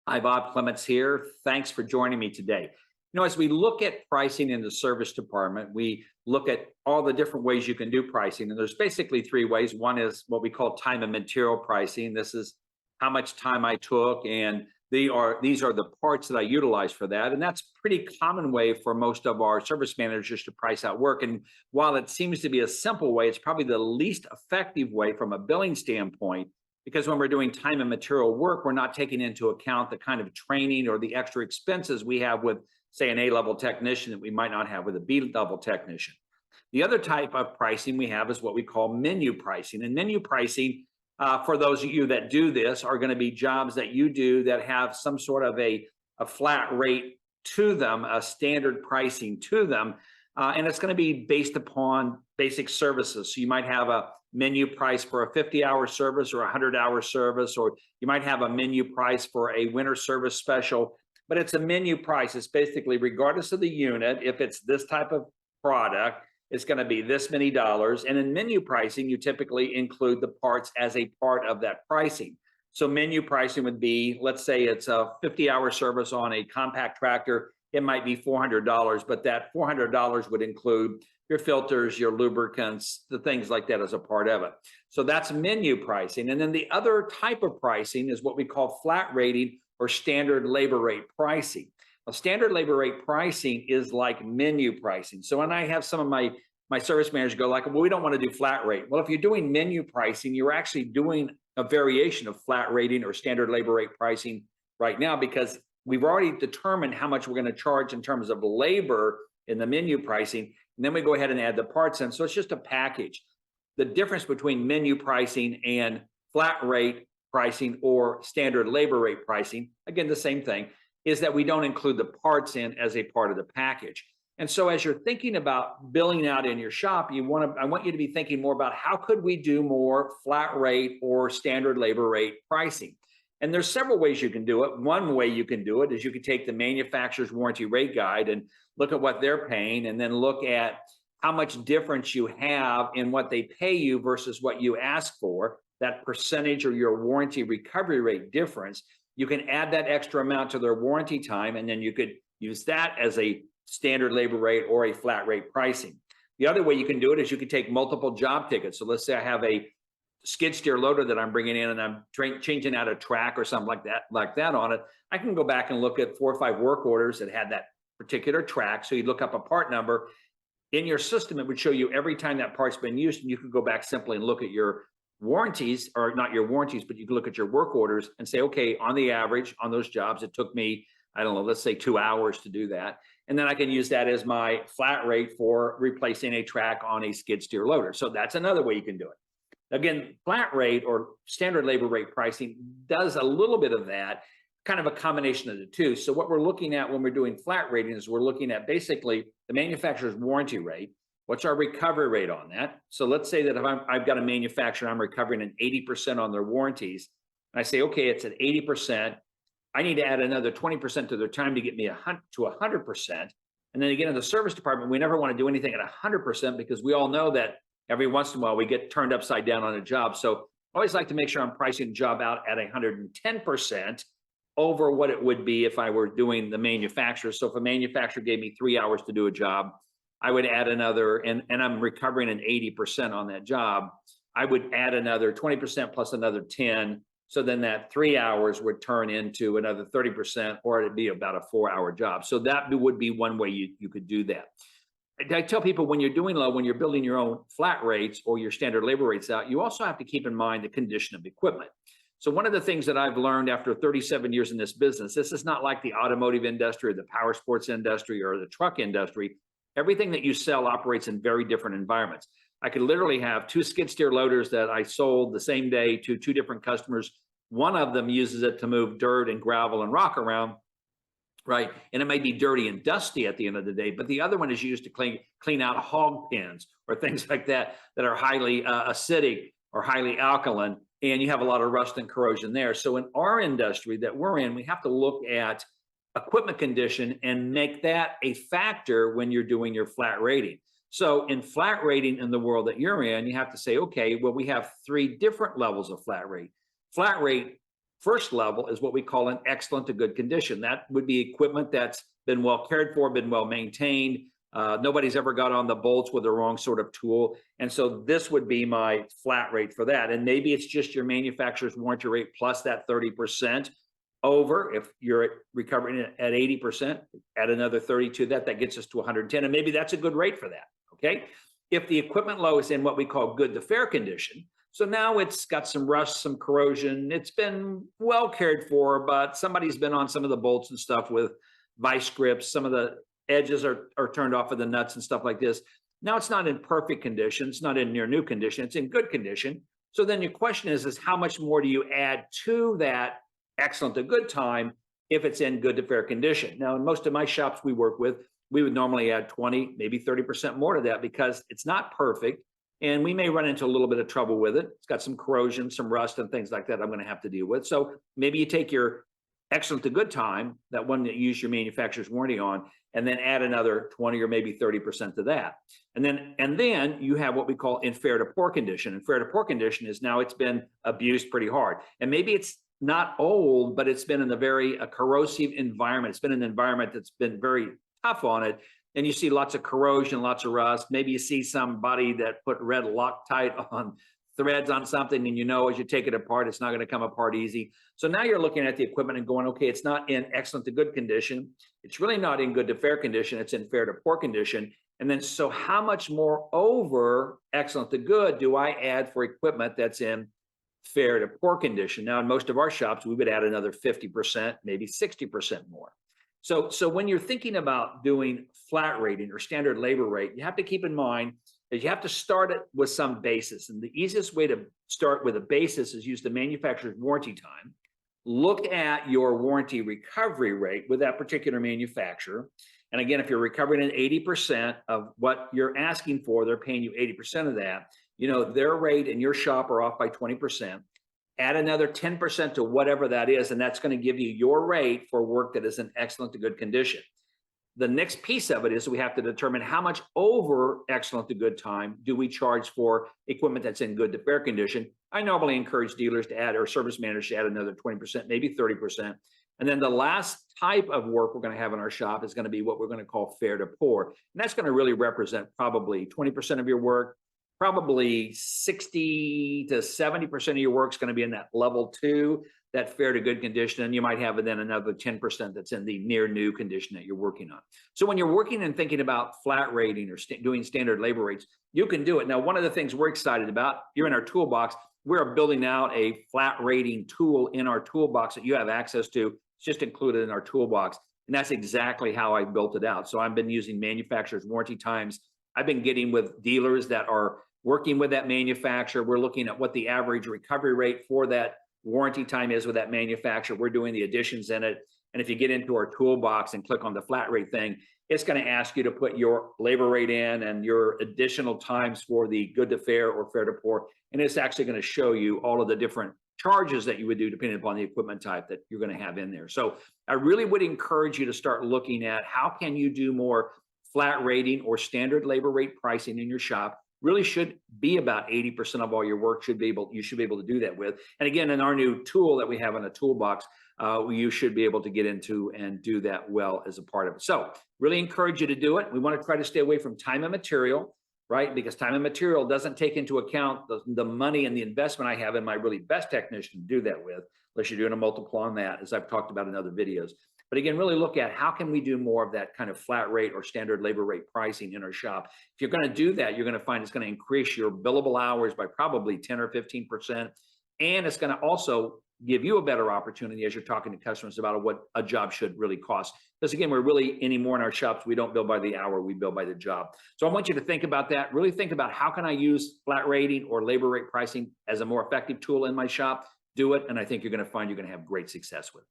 Hi, Bob Clements here. Thanks for joining me today. As we look at pricing in the service department, we look at all the different ways you can do pricing. And there's basically three ways. One is what we call time and material pricing. This is how much time I took, and these are the parts that I utilize for that. And that's a pretty common way for most of our service managers to price out work. And while it seems to be a simple way, it's probably the least effective way from a billing standpoint, because when we're doing time and material work, we're not taking into account the kind of training or the extra expenses we have with, say, an A-level technician that we might not have with a B-level technician. The other type of pricing we have is what we call menu pricing. And menu pricing, for those of you that do this, are going to be jobs that you do that have some sort of a flat rate to them, a standard pricing to them. And it's going to be based upon basic services. So you might have a menu price for a 50-hour service or a 100-hour service, or you might have a menu price for a winter service special, but it's a menu price. It's basically, regardless of the unit, if it's this type of product, it's going to be this many dollars. And in menu pricing, you typically include the parts as a part of that pricing. So menu pricing would be, let's say it's a 50-hour service on a compact tractor. It might be $400, but that $400 would include your filters, your lubricants, the things like that as a part of it. So that's menu pricing. And then the other type of pricing is what we call flat rating or standard labor rate pricing. Now, standard labor rate pricing is like menu pricing. So when I have some of my service managers go like, well, we don't want to do flat rate. Well, if you're doing menu pricing, you're actually doing a variation of flat rating or standard labor rate pricing right now, because we've already determined how much we're going to charge in terms of labor in the menu pricing. And then we go ahead and add the parts in. So it's just a package. The difference between menu pricing and flat rate pricing or standard labor rate pricing, again, the same thing, is that we don't include the parts in as a part of the package. And so as you're thinking about billing out in your shop, I want you to be thinking more about how could we do more flat rate or standard labor rate pricing. And there's several ways you can do it. One way you can do it is you can take the manufacturer's warranty rate guide and look at what they're paying, and then look at how much difference you have in what they pay you versus what you ask for, that percentage or your warranty recovery rate difference. You can add that extra amount to their warranty time, and then you could use that as a standard labor rate or a flat rate pricing. The other way you can do it is you can take multiple job tickets. So let's say I have a skid steer loader that I'm bringing in and I'm changing out a track or something like that on it. I can go back and look at 4 or 5 work orders that had that particular track. So you look up a part number in your system, it would show you every time that part's been used, and you can go back simply and look at your warranties, or not your warranties, but you can look at your work orders and say, okay, on the average on those jobs, it took me, I don't know, let's say 2 hours to do that. And then I can use that as my flat rate for replacing a track on a skid steer loader. So that's another way you can do it. Again, flat rate or standard labor rate pricing does a little bit of that, kind of a combination of the two. So what we're looking at when we're doing flat rating is we're looking at basically the manufacturer's warranty rate. What's our recovery rate on that? So let's say that if I've got a manufacturer, I'm recovering an 80% on their warranties. And I say, okay, it's at 80%. I need to add another 20% to their time to get me to 100%. And then again, in the service department, we never want to do anything at 100% because we all know that every once in a while we get turned upside down on a job. So I always like to make sure I'm pricing the job out at 110% over what it would be if I were doing the manufacturer. So if a manufacturer gave me 3 hours to do a job, I would add another, and I'm recovering an 80% on that job, I would add another 20% plus another 10. So then that 3 hours would turn into another 30%, or it'd be about a 4-hour job. So that would be one way you could do that. I tell people when you're when you're building your own flat rates or your standard labor rates out, you also have to keep in mind the condition of equipment. So one of the things that I've learned after 37 years in this business, this is not like the automotive industry or the power sports industry or the truck industry. Everything that you sell operates in very different environments. I could literally have 2 skid steer loaders that I sold the same day to 2 different customers. One of them uses it to move dirt and gravel and rock around, right? And it may be dirty and dusty at the end of the day, but the other one is used to clean out hog pens or things like that that are highly acidic or highly alkaline, and you have a lot of rust and corrosion there. So in our industry that we're in, we have to look at equipment condition and make that a factor when you're doing your flat rating. So in flat rating in the world that you're in, you have to say, okay, well, we have 3 different levels of flat rate. Flat rate first level is what we call an excellent to good condition. That would be equipment that's been well cared for, been well maintained. Nobody's ever got on the bolts with the wrong sort of tool. And so this would be my flat rate for that. And maybe it's just your manufacturer's warranty rate plus that 30% over. If you're recovering it at 80%, add another 30 to that, that gets us to 110. And maybe that's a good rate for that. Okay. If the equipment low is in what we call good to fair condition, so now it's got some rust, some corrosion, it's been well cared for, but somebody's been on some of the bolts and stuff with vice grips, some of the edges are turned off of the nuts and stuff like this. Now it's not in perfect condition, it's not in near new condition, it's in good condition. So then your question is how much more do you add to that excellent to good time if it's in good to fair condition? Now, in most of my shops we work with, we would normally add 20, maybe 30% more to that because it's not perfect. And we may run into a little bit of trouble with it. It's got some corrosion, some rust and things like that I'm going to have to deal with. So maybe you take your excellent to good time, that one that you use your manufacturer's warranty on, and then add another 20 or maybe 30% to that. And then you have what we call in fair to poor condition. And fair to poor condition is now it's been abused pretty hard. And maybe it's not old, but it's been in a very corrosive environment. It's been an environment that's been very tough on it. And you see lots of corrosion, lots of rust. Maybe you see somebody that put red Loctite on threads on something, and you know as you take it apart, it's not going to come apart easy. So now you're looking at the equipment and going, okay, it's not in excellent to good condition. It's really not in good to fair condition. It's in fair to poor condition. And then, so how much more over excellent to good do I add for equipment that's in fair to poor condition? Now, in most of our shops, we would add another 50%, maybe 60% more. So when you're thinking about doing flat rating or standard labor rate, you have to keep in mind that you have to start it with some basis. And the easiest way to start with a basis is use the manufacturer's warranty time. Look at your warranty recovery rate with that particular manufacturer. And again, if you're recovering at 80% of what you're asking for, they're paying you 80% of that. You know, their rate in your shop are off by 20%. Add another 10% to whatever that is, and that's going to give you your rate for work that is in excellent to good condition. The next piece of it is we have to determine how much over excellent to good time do we charge for equipment that's in good to fair condition. I normally encourage dealers to add, or service managers to add another 20%, maybe 30%. And then the last type of work we're going to have in our shop is going to be what we're going to call fair to poor. And that's going to really represent probably 20% of your work. Probably 60 to 70% of your work is going to be in that level 2, that fair to good condition. And you might have then another 10% that's in the near new condition that you're working on. So when you're working and thinking about flat rating or doing standard labor rates, you can do it. Now, one of the things we're excited about, you're in our toolbox, we're building out a flat rating tool in our toolbox that you have access to. It's just included in our toolbox. And that's exactly how I built it out. So I've been using manufacturer's warranty times. I've been getting with dealers that are working with that manufacturer. We're looking at what the average recovery rate for that warranty time is with that manufacturer. We're doing the additions in it. And if you get into our toolbox and click on the flat rate thing, it's going to ask you to put your labor rate in and your additional times for the good to fair or fair to poor. And it's actually going to show you all of the different charges that you would do depending upon the equipment type that you're going to have in there. So I really would encourage you to start looking at how can you do more flat rating or standard labor rate pricing in your shop. Really should be about 80% of all your work you should be able to do that with. And again, in our new tool that we have in a toolbox, you should be able to get into and do that well as a part of it. So really encourage you to do it. We want to try to stay away from time and material, right? Because time and material doesn't take into account the money and the investment I have in my really best technician to do that with, unless you're doing a multiple on that, as I've talked about in other videos. But again, really look at how can we do more of that kind of flat rate or standard labor rate pricing in our shop. If you're going to do that, you're going to find it's going to increase your billable hours by probably 10 or 15%. And it's going to also give you a better opportunity as you're talking to customers about what a job should really cost. Because again, we're really anymore in our shops, we don't bill by the hour, we bill by the job. So I want you to think about that. Really think about how can I use flat rating or labor rate pricing as a more effective tool in my shop. Do it. And I think you're going to find you're going to have great success with it.